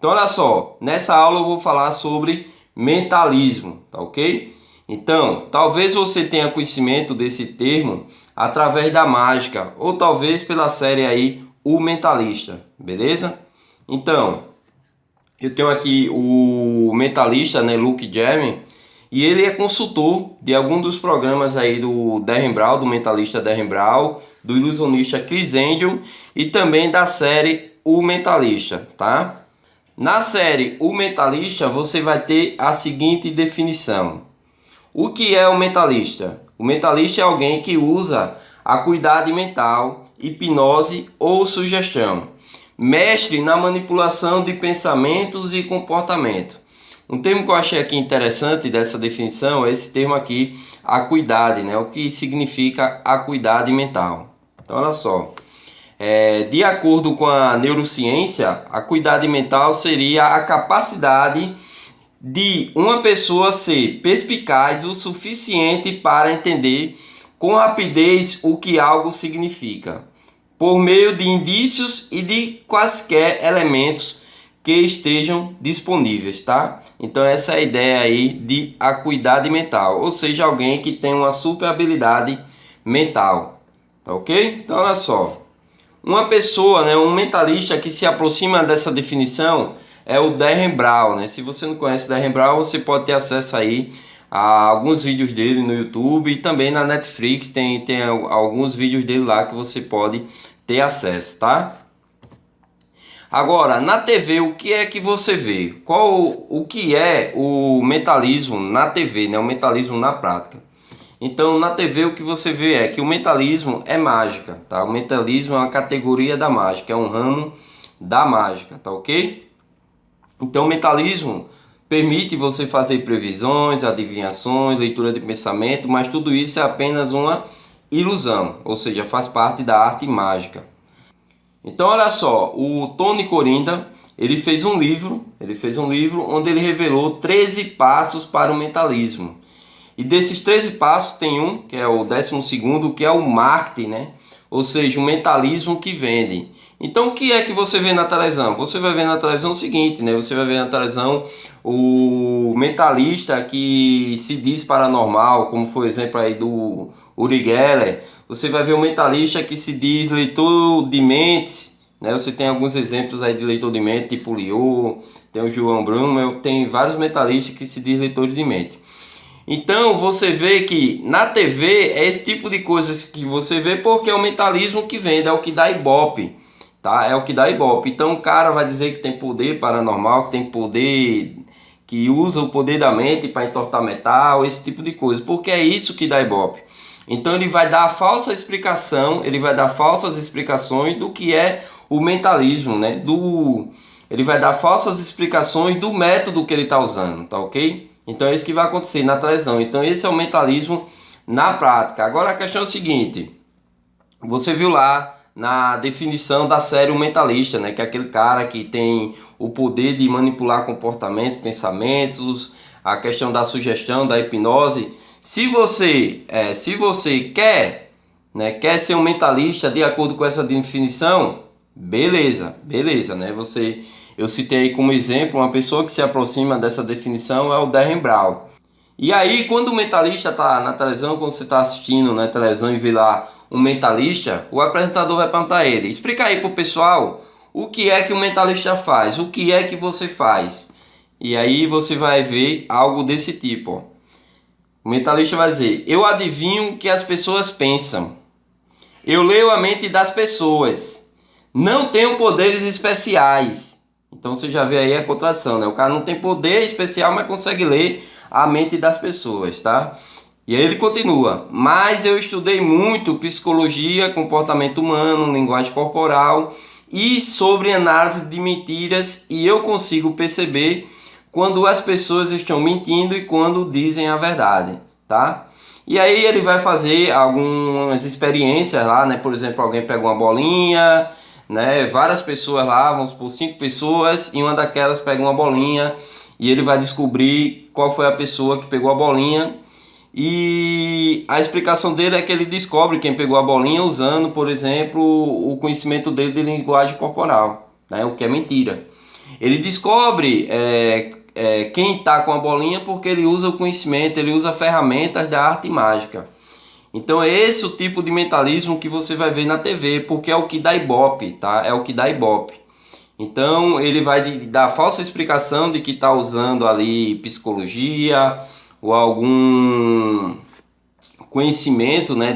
Então olha só, nessa aula eu vou falar sobre mentalismo, tá ok? Então, talvez você tenha conhecimento desse termo através da mágica, ou talvez pela série aí O Mentalista, beleza? Então, eu tenho aqui o mentalista, né, Luke Jeremy, e ele é consultor de algum dos programas aí do Derren Brown, do mentalista Derren Brown, do ilusionista Chris Angel e também da série O Mentalista, tá? Na série O Mentalista você vai ter a seguinte definição. O que é o mentalista? O mentalista é alguém que usa a acuidade mental, hipnose ou sugestão. Mestre na manipulação de pensamentos e comportamento. Um termo que eu achei aqui interessante dessa definição é esse termo aqui, acuidade, né? O que significa acuidade mental. Então, olha só. De acordo com a neurociência, a acuidade mental seria a capacidade de uma pessoa ser perspicaz o suficiente para entender com rapidez o que algo significa, por meio de indícios e de quaisquer elementos que estejam disponíveis, tá? Então essa é a ideia aí de acuidade mental, ou seja, alguém que tem uma super habilidade mental, tá ok? Então olha só, uma pessoa, né, um mentalista que se aproxima dessa definição é o Derren Brown, né? Se você não conhece o Derren Brown, você pode ter acesso aí a alguns vídeos dele no YouTube e também na Netflix tem alguns vídeos dele lá que você pode ter acesso, tá? Agora, na TV, o que é que você vê? O que é o mentalismo na TV, né? O mentalismo na prática. Então, na TV, o que você vê é que o mentalismo é mágica, tá? O mentalismo é uma categoria da mágica, é um ramo da mágica, tá ok? Então, o mentalismo permite você fazer previsões, adivinhações, leitura de pensamento, mas tudo isso é apenas uma ilusão, ou seja, faz parte da arte mágica. Então olha só, o Tony Corinda, ele fez um livro onde ele revelou 13 passos para o mentalismo. E desses 13 passos tem um, que é o 12º, que é o marketing, né? Ou seja, o mentalismo que vende. Então o que é que você vê na televisão? Você vai ver na televisão o seguinte, né? Você vai ver na televisão o mentalista que se diz paranormal, como foi o exemplo aí do Uri Geller. Você vai ver o mentalista que se diz leitor de mentes, né? Você tem alguns exemplos aí de leitor de mente, tipo o Liu, tem o João Bruno, tem vários mentalistas que se diz leitores de mente. Então você vê que na TV é esse tipo de coisa que você vê porque é o mentalismo que vende, é o que dá ibope, tá? É o que dá ibope. Então o cara vai dizer que tem poder paranormal, que tem poder, que usa o poder da mente para entortar metal, esse tipo de coisa, porque é isso que dá ibope. Então ele vai dar falsa explicação, ele vai dar falsas explicações do que é o mentalismo, né? Ele vai dar falsas explicações do método que ele está usando, tá ok? Então é isso que vai acontecer na televisão. Então esse é o mentalismo na prática. Agora a questão é o seguinte, você viu lá na definição da série O Mentalista, né? Que é aquele cara que tem o poder de manipular comportamentos, pensamentos, a questão da sugestão, da hipnose. Se você quer, né, quer ser um mentalista de acordo com essa definição, beleza, né? Eu citei aí como exemplo uma pessoa que se aproxima dessa definição é o Derren Brown. E aí, quando o mentalista está na televisão, quando você está assistindo na televisão e vê lá um mentalista, o apresentador vai perguntar a ele: explica aí para o pessoal o que é que o mentalista faz, o que é que você faz. E aí você vai ver algo desse tipo, ó. O mentalista vai dizer: eu adivinho o que as pessoas pensam, eu leio a mente das pessoas, não tenho poderes especiais. Então você já vê aí a contradição, né? O cara não tem poder especial, mas consegue ler a mente das pessoas, tá? E aí ele continua: mas eu estudei muito psicologia, comportamento humano, linguagem corporal e sobre análise de mentiras, e eu consigo perceber quando as pessoas estão mentindo e quando dizem a verdade, tá? E aí ele vai fazer algumas experiências lá, né? Por exemplo, alguém pega uma bolinha, né? Várias pessoas lá, vamos supor 5 pessoas, e uma daquelas pega uma bolinha e ele vai descobrir qual foi a pessoa que pegou a bolinha. E a explicação dele é que ele descobre quem pegou a bolinha usando, por exemplo, o conhecimento dele de linguagem corporal, né? O que é mentira. Ele descobre quem está com a bolinha porque ele usa o conhecimento, ele usa ferramentas da arte mágica. Então é esse o tipo de mentalismo que você vai ver na TV, porque é o que dá ibope, tá? É o que dá ibope. Então ele vai dar falsa explicação de que está usando ali psicologia ou algum conhecimento, né,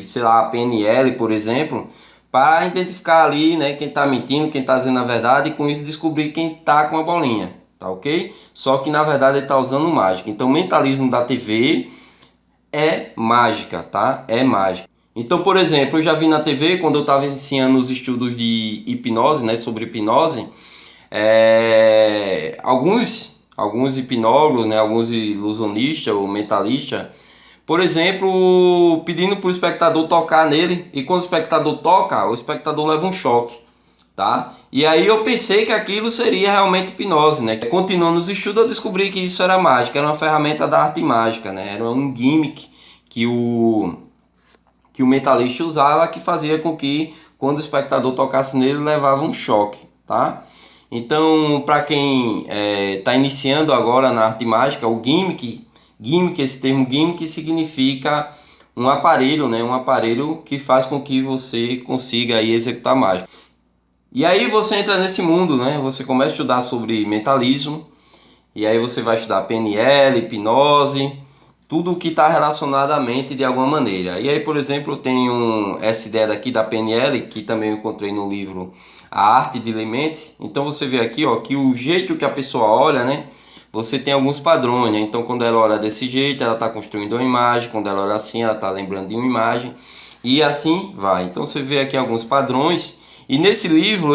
sei lá, PNL, por exemplo, para identificar ali, né, quem está mentindo, quem está dizendo a verdade e com isso descobrir quem está com a bolinha, tá ok? Só que na verdade ele está usando mágica. Então o mentalismo da TV é mágica, tá? É mágica. Então, por exemplo, eu já vi na TV, quando eu estava ensinando os estudos de hipnose, né, sobre hipnose, alguns hipnólogos, né, alguns ilusionistas ou mentalistas, por exemplo, pedindo para o espectador tocar nele, e quando o espectador toca, o espectador leva um choque, tá? E aí eu pensei que aquilo seria realmente hipnose, né? Continuando os estudos, eu descobri que isso era mágica, era uma ferramenta da arte mágica, né? Era um gimmick que o mentalista usava, que fazia com que quando o espectador tocasse nele, levava um choque, tá? Então, para quem está iniciando agora na arte mágica, o gimmick, esse termo gimmick significa um aparelho, né? Um aparelho que faz com que você consiga aí executar mágica. E aí você entra nesse mundo, né? Você começa a estudar sobre mentalismo, e aí você vai estudar PNL, hipnose, tudo que está relacionado à mente de alguma maneira. E aí, por exemplo, eu tenho essa ideia daqui da PNL, que também eu encontrei no livro A Arte de Ler Mentes. Então você vê aqui, ó, que o jeito que a pessoa olha, né? Você tem alguns padrões, né? Então quando ela olha desse jeito, ela está construindo uma imagem. Quando ela olha assim, ela está lembrando de uma imagem. E assim vai. Então você vê aqui alguns padrões. E nesse livro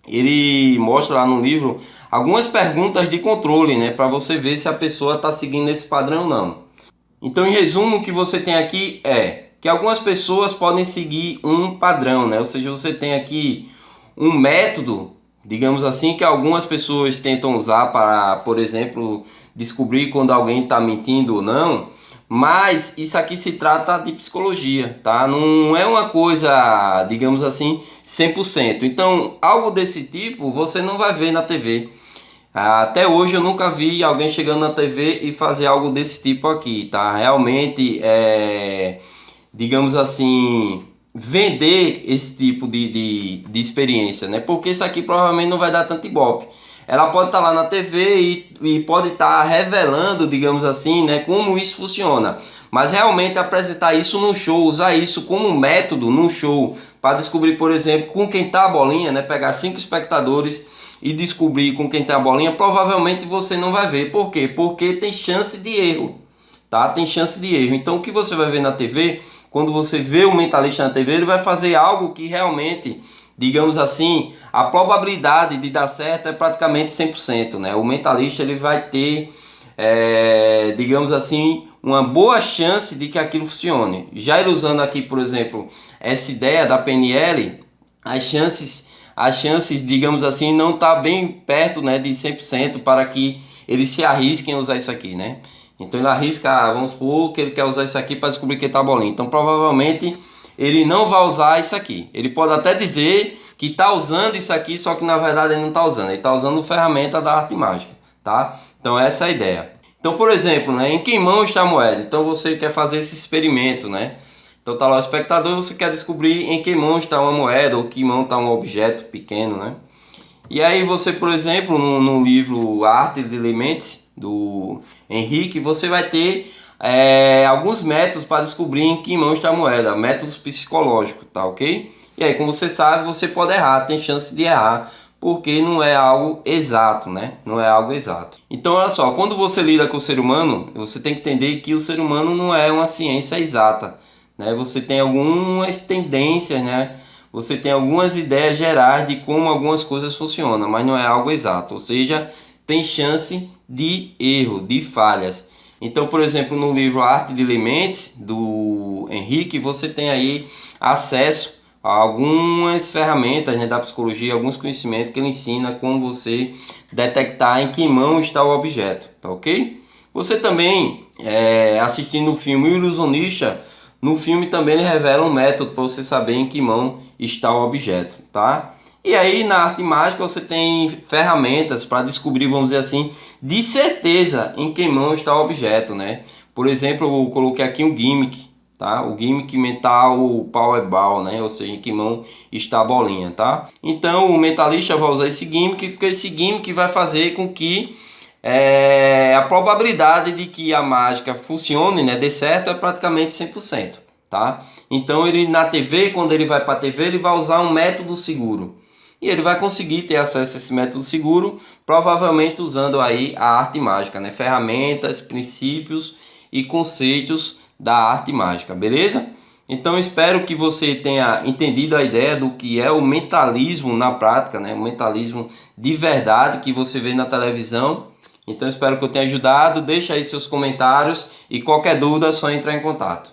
ele mostra lá no livro algumas perguntas de controle, né, para você ver se a pessoa está seguindo esse padrão ou não. Então, em resumo, o que você tem aqui é que algumas pessoas podem seguir um padrão, né? Ou seja, você tem aqui um método, digamos assim, que algumas pessoas tentam usar para, por exemplo, descobrir quando alguém está mentindo ou não. Mas isso aqui se trata de psicologia, tá? Não é uma coisa, digamos assim, 100%. Então, algo desse tipo você não vai ver na TV. Até hoje eu nunca vi alguém chegando na TV e fazer algo desse tipo aqui, tá? Realmente, digamos assim, vender esse tipo de experiência, né? Porque isso aqui provavelmente não vai dar tanto ibope. Ela pode estar lá na TV e pode estar revelando, digamos assim, né, como isso funciona. Mas realmente apresentar isso num show, usar isso como método num show, para descobrir, por exemplo, com quem está a bolinha, né, pegar 5 espectadores e descobrir com quem está a bolinha, provavelmente você não vai ver. Por quê? Porque tem chance de erro, tá? Tem chance de erro. Então o que você vai ver na TV, quando você vê o mentalista na TV, ele vai fazer algo que realmente, digamos assim, a probabilidade de dar certo é praticamente 100%, né? O mentalista ele vai ter, digamos assim, uma boa chance de que aquilo funcione. Já ele usando aqui, por exemplo, essa ideia da PNL, as chances, digamos assim, não tá bem perto, né, de 100% para que eles se arrisquem a usar isso aqui, né? Então ele arrisca, vamos supor que ele quer usar isso aqui para descobrir que tá a bolinha. Então provavelmente ele não vai usar isso aqui. Ele pode até dizer que está usando isso aqui, só que na verdade ele não está usando. Ele está usando ferramenta da arte mágica, tá? Então essa é a ideia. Então, por exemplo, né, em que mão está a moeda? Então você quer fazer esse experimento, né? Então tá lá o espectador, você quer descobrir em que mão está uma moeda ou que mão está um objeto pequeno, né? E aí você, por exemplo, no livro A Arte de Ler Mentes, do Henrique, você vai ter alguns métodos para descobrir em que mão está a moeda, métodos psicológicos, tá ok? E aí, como você sabe, você pode errar, tem chance de errar, porque não é algo exato, né? Não é algo exato. Então, olha só, quando você lida com o ser humano, você tem que entender que o ser humano não é uma ciência exata, né? Você tem algumas tendências, né? Você tem algumas ideias gerais de como algumas coisas funcionam, mas não é algo exato, ou seja, tem chance de erro, de falhas. Então, por exemplo, no livro A Arte de Ler Mentes, do Henrique, você tem aí acesso a algumas ferramentas, né, da psicologia, alguns conhecimentos que ele ensina como você detectar em que mão está o objeto, tá ok? Você também, assistindo o filme O Ilusionista, no filme também ele revela um método para você saber em que mão está o objeto, tá? E aí na arte mágica você tem ferramentas para descobrir, vamos dizer assim, de certeza em que mão está o objeto, né? Por exemplo, eu coloquei aqui um gimmick, tá? O gimmick mental Powerball, né? Ou seja, em que mão está a bolinha, tá? Então o mentalista vai usar esse gimmick, porque esse gimmick vai fazer com que a probabilidade de que a mágica funcione, né, dê certo, é praticamente 100%, tá? Então ele na TV, quando ele vai para a TV, ele vai usar um método seguro. E ele vai conseguir ter acesso a esse método seguro, provavelmente usando aí a arte mágica, né? Ferramentas, princípios e conceitos da arte mágica, beleza? Então espero que você tenha entendido a ideia do que é o mentalismo na prática, né? O mentalismo de verdade que você vê na televisão. Então espero que eu tenha ajudado. Deixa aí seus comentários e qualquer dúvida é só entrar em contato.